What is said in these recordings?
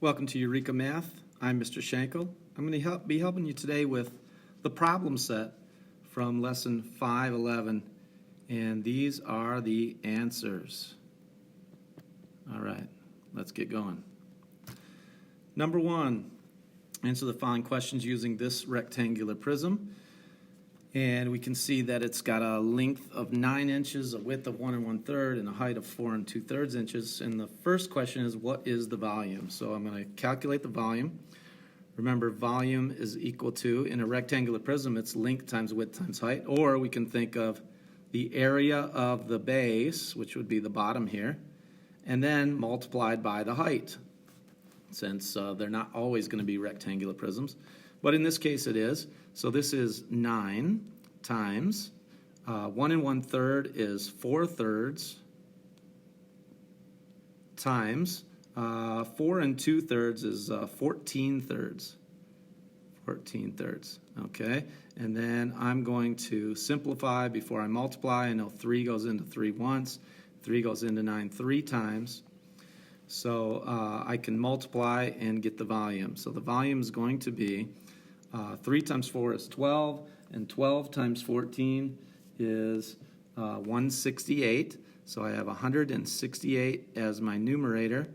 Welcome to Eureka Math. I'm Mr. Shankel. I'm going to be helping you today with the problem set from lesson 511, and these are the answers. All right, let's get going. Number one, answer the following questions using this rectangular prism. And we can see that it's got a length of 9 inches, a width of 1 1/3, and a height of 4 2/3 inches. And the first question is, what is the volume? So I'm going to calculate the volume. Remember, volume is equal to, in a rectangular prism, it's length times width times height. Or we can think of the area of the base, which would be the bottom here, and then multiplied by the height, since they're not always going to be rectangular prisms. But in this case it is. So this is 9 times 1 1/3 is 4 thirds times 4 2/3 is 14 thirds. 14 thirds, okay? And then I'm going to simplify before I multiply. I know 3 goes into 3 once, 3 goes into 9 3 times. So I can multiply and get the volume. So the volume is going to be 3 times 4 is 12, and 12 times 14 is 168. So I have 168 as my numerator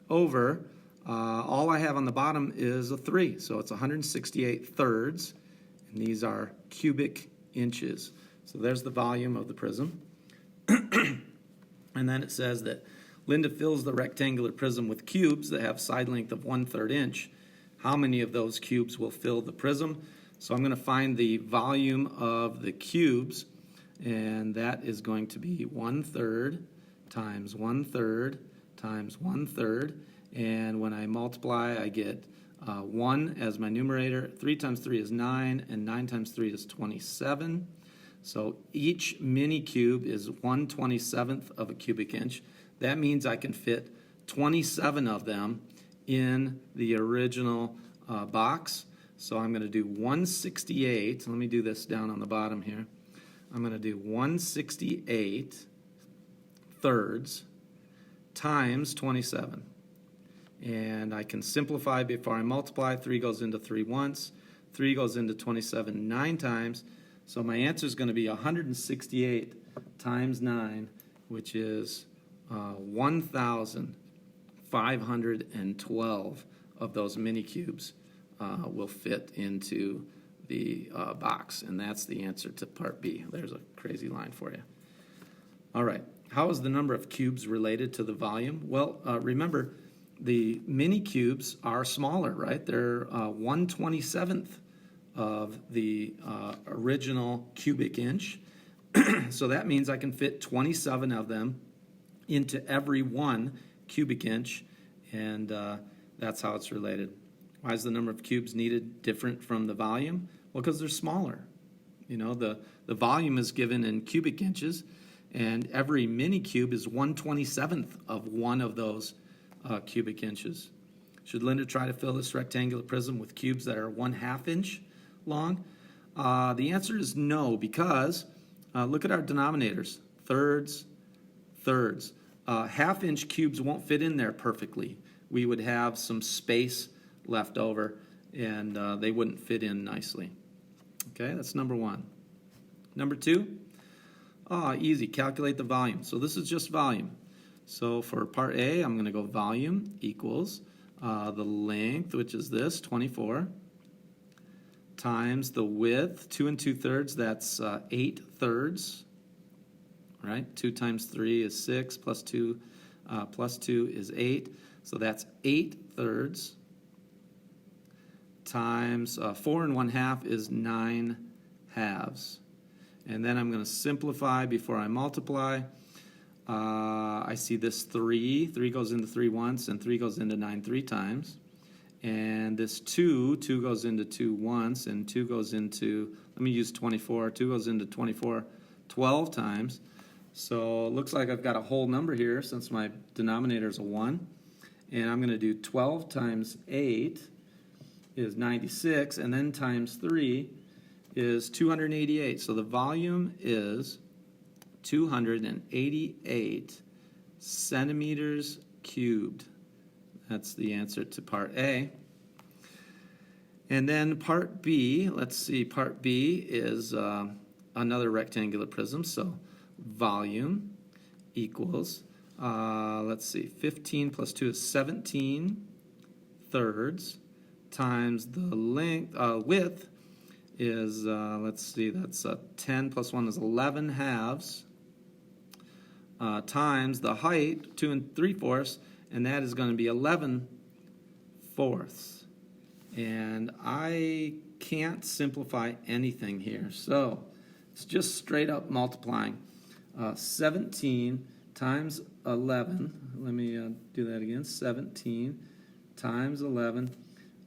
over, all I have on the bottom is a 3. So it's 168 thirds, and these are cubic inches. So there's the volume of the prism. And then it says that Linda fills the rectangular prism with cubes that have side length of 1/3 inch. How many of those cubes will fill the prism? So I'm going to find the volume of the cubes, and that is going to be 1/3 times 1/3 times 1/3. And when I multiply, I get 1 as my numerator. 3 times 3 is 9, and 9 times 3 is 27. So each mini cube is 1/27th of a cubic inch. That means I can fit 27 of them in the original box. So I'm going to do 168. Let me do this down on the bottom here. I'm going to do 168 thirds times 27. And I can simplify before I multiply. 3 goes into 3 once. 3 goes into 27 9 times. So my answer is going to be 168 times 9, which is 1,512 of those mini cubes will fit into the box, and that's the answer to part B. There's a crazy line for you. All right, how is the number of cubes related to the volume? Well, remember, the mini cubes are smaller, right? They're 1/27th of the original cubic inch. So that means I can fit 27 of them into every 1 cubic inch, and that's how it's related. Why is the number of cubes needed different from the volume? Well, because they're smaller. You know, the volume is given in cubic inches, and every mini cube is 1/27th of one of those cubic inches. Should Linda try to fill this rectangular prism with cubes that are 1/2 inch long? The answer is no, because look at our denominators. Thirds, thirds. 1/2 inch cubes won't fit in there perfectly. We would have some space left over, and they wouldn't fit in nicely. Okay, that's number one. Number two, easy, calculate the volume. So this is just volume. So for part A, I'm going to go volume equals the length, which is this, 24, times the width, 2 2/3, that's 8 thirds. Right? 2 times 3 is 6, plus 2 is 8. So that's 8 thirds times 4 1/2 is 9 halves. And then I'm going to simplify before I multiply. I see this 3. 3 goes into 3 once, and 3 goes into 9 3 times. And this 2 goes into 2 once, and 2 goes into, let me use 24. 2 goes into 24 12 times. So it looks like I've got a whole number here since my denominator is a 1. And I'm going to do 12 times 8 is 96, and then times 3 is 288. So the volume is 288 centimeters cubed. That's the answer to part A. And then part B, let's see, part B is another rectangular prism. So volume equals, let's see, 15 plus 2 is 17 thirds times the length, width is, let's see, that's 10 plus 1 is 11 halves, times the height, 2 3/4, and that is going to be 11 fourths. And I can't simplify anything here, so it's just straight up multiplying. 17 times 11, let me do that again, 17 times 11,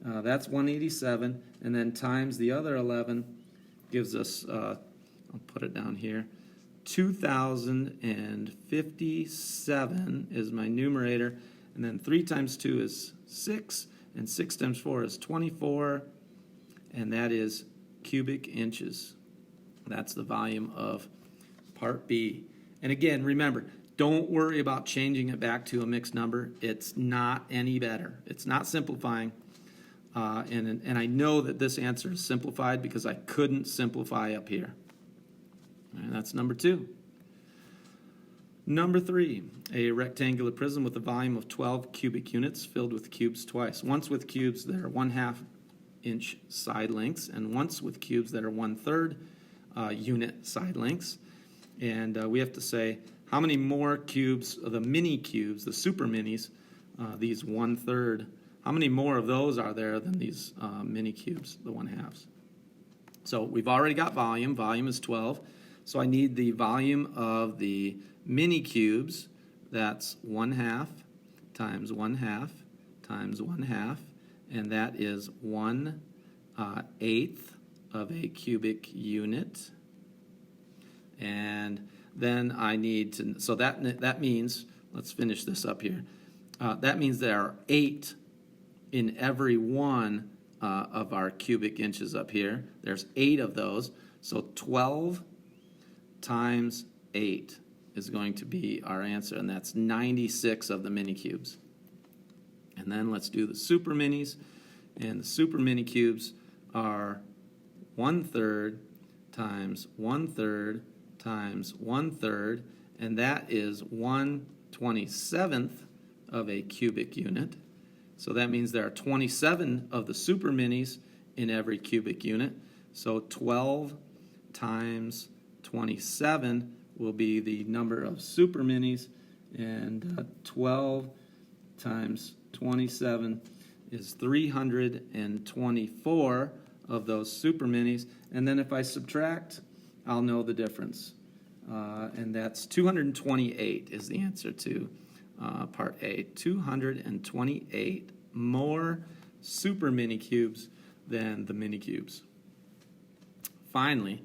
that's 187, and then times the other 11 gives us, I'll put it down here, 2,057 is my numerator, and then 3 times 2 is 6, and 6 times 4 is 24, and that is cubic inches. That's the volume of part B. And again, remember, don't worry about changing it back to a mixed number. It's not any better. It's not simplifying. And I know that this answer is simplified because I couldn't simplify up here. And that's number 2. Number 3, a rectangular prism with a volume of 12 cubic units filled with cubes twice. Once with cubes that are 1/2 inch side lengths, and once with cubes that are 1/3 unit side lengths. And we have to say how many more cubes of the mini cubes, the super minis, these 1/3, how many more of those are there than these mini cubes, the 1/2s? So we've already got volume. Volume is 12. So I need the volume of the mini cubes. That's 1/2 times 1/2 times 1/2, and that is 1/8 of a cubic unit. And then I need to, so that means, let's finish this up here. That means there are 8 in every one of our cubic inches up here. There's 8 of those. So 12 times 8 is going to be our answer, and that's 96 of the mini cubes. And then let's do the super minis. And the super mini cubes are 1/3 times 1/3 times 1/3, and that is 1/27th of a cubic unit. So that means there are 27 of the super minis in every cubic unit. So 12 times 27 will be the number of super minis, and 12 times 27 is 324 of those super minis. And then if I subtract, I'll know the difference. And that's 228 is the answer to part A. 228 more super mini cubes than the mini cubes. Finally,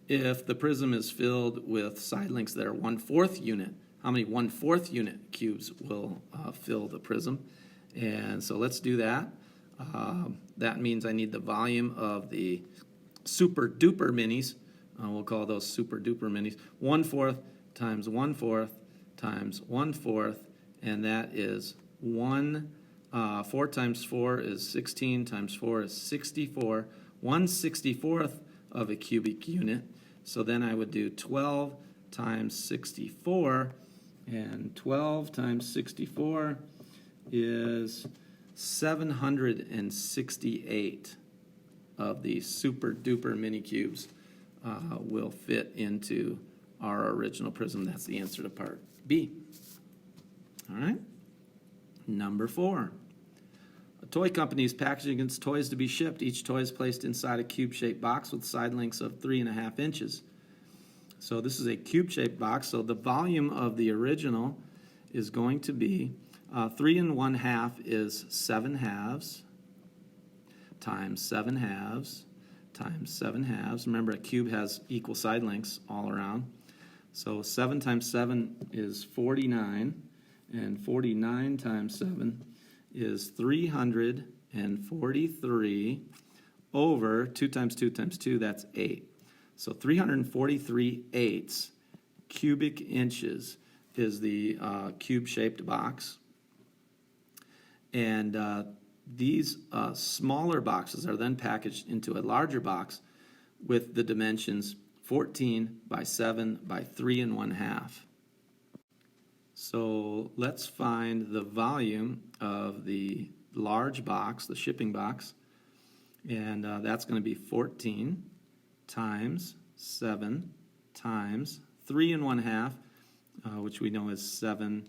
if the prism is filled with side lengths that are 1/4 unit, how many 1/4 unit cubes will fill the prism? And so let's do that. That means I need the volume of the super duper minis. We'll call those super duper minis. 1/4 times 1/4 times 1/4, and that is 4 times 4 is 16 times 4 is 64. 1/64th of a cubic unit. So then I would do 12 times 64, and 12 times 64 is 768 of the super duper mini cubes will fit into our original prism. That's the answer to part B. All right. Number 4. A toy company is packaging its toys to be shipped. Each toy is placed inside a cube-shaped box with side lengths of 3.5 inches. So this is a cube-shaped box. So the volume of the original is going to be 3 1/2 is 7 halves times 7 halves times 7 halves. Remember, a cube has equal side lengths all around. So 7 times 7 is 49, and 49 times 7 is 343 over 2 times 2 times 2, that's 8. So 343/8 cubic inches is the cube-shaped box. And these smaller boxes are then packaged into a larger box with the dimensions 14 by 7 by 3 1/2. So let's find the volume of the large box, the shipping box, and that's going to be 14 times 7 times 3 1/2, which we know is 7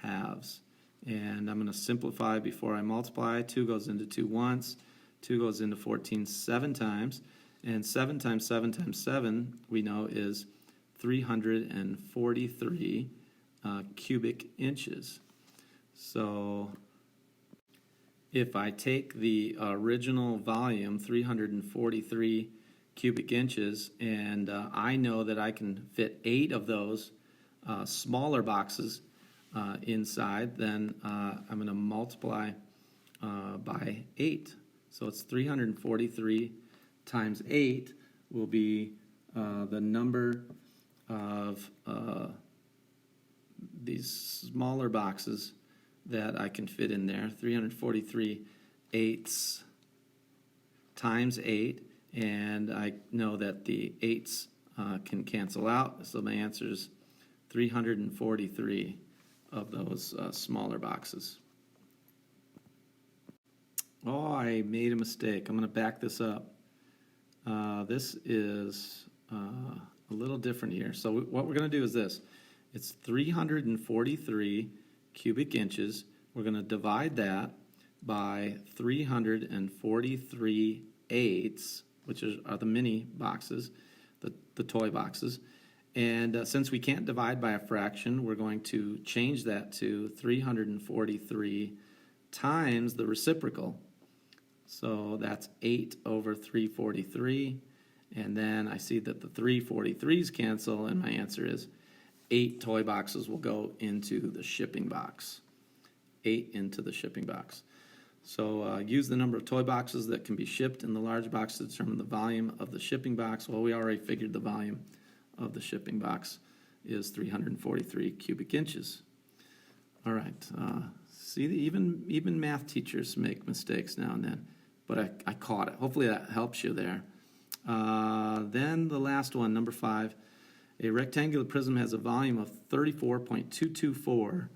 halves. And I'm going to simplify before I multiply. 2 goes into 2 once. 2 goes into 14 7 times. And 7 times 7 times 7, we know, is 343 cubic inches. So if I take the original volume, 343 cubic inches, and I know that I can fit 8 of those smaller boxes inside, then I'm going to multiply by 8. So it's 343 times 8 will be the number of these smaller boxes that I can fit in there. 343 eighths times 8, and I know that the eighths can cancel out, so my answer is 343 of those smaller boxes. Oh, I made a mistake. I'm going to back this up. This is a little different here. So what we're going to do is this. It's 343 cubic inches. We're going to divide that by 343 eighths, which are the mini boxes, the toy boxes. And since we can't divide by a fraction, we're going to change that to 343 times the reciprocal. So that's 8 over 343. And then I see that the 343s cancel, and my answer is 8 toy boxes will go into the shipping box. 8 into the shipping box. So use the number of toy boxes that can be shipped in the large box to determine the volume of the shipping box. Well, we already figured the volume of the shipping box is 343 cubic inches. All right. See, even math teachers make mistakes now and then, but I caught it. Hopefully that helps you there. Then the last one, number 5. A rectangular prism has a volume of 34.224.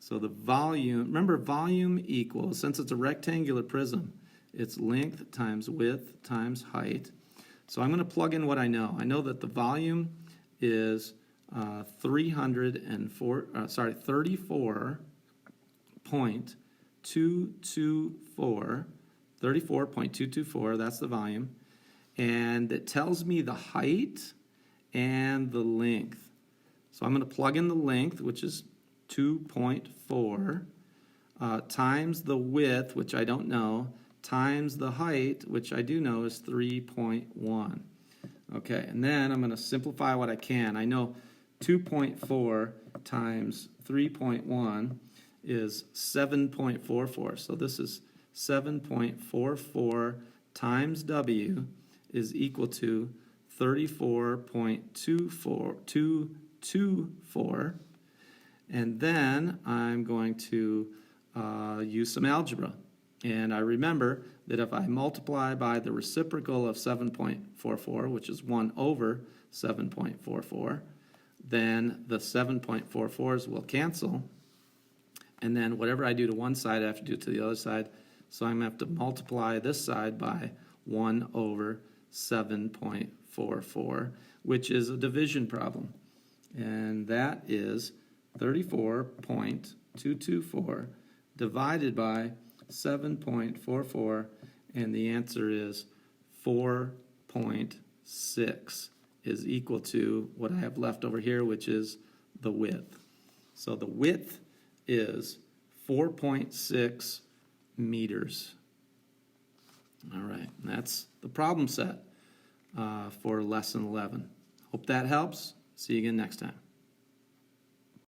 So the volume, remember, volume equals, since it's a rectangular prism, it's length times width times height. So I'm going to plug in what I know. I know that the volume is 34.224, that's the volume. And it tells me the height and the length. So I'm going to plug in the length, which is 2.4, times the width, which I don't know, times the height, which I do know is 3.1. Okay, and then I'm going to simplify what I can. I know 2.4 times 3.1 is 7.44. So this is 7.44 times W is equal to 34.224. And then I'm going to use some algebra. And I remember that if I multiply by the reciprocal of 7.44, which is 1 over 7.44, then the 7.44s will cancel. And then whatever I do to one side, I have to do to the other side. So I'm going to have to multiply this side by 1 over 7.44, which is a division problem. And that is 34.224 divided by 7.44, and the answer is 4.6 is equal to what I have left over here, which is the width. So the width is 4.6 meters. All right, that's the problem set for lesson 11. Hope that helps. See you again next time.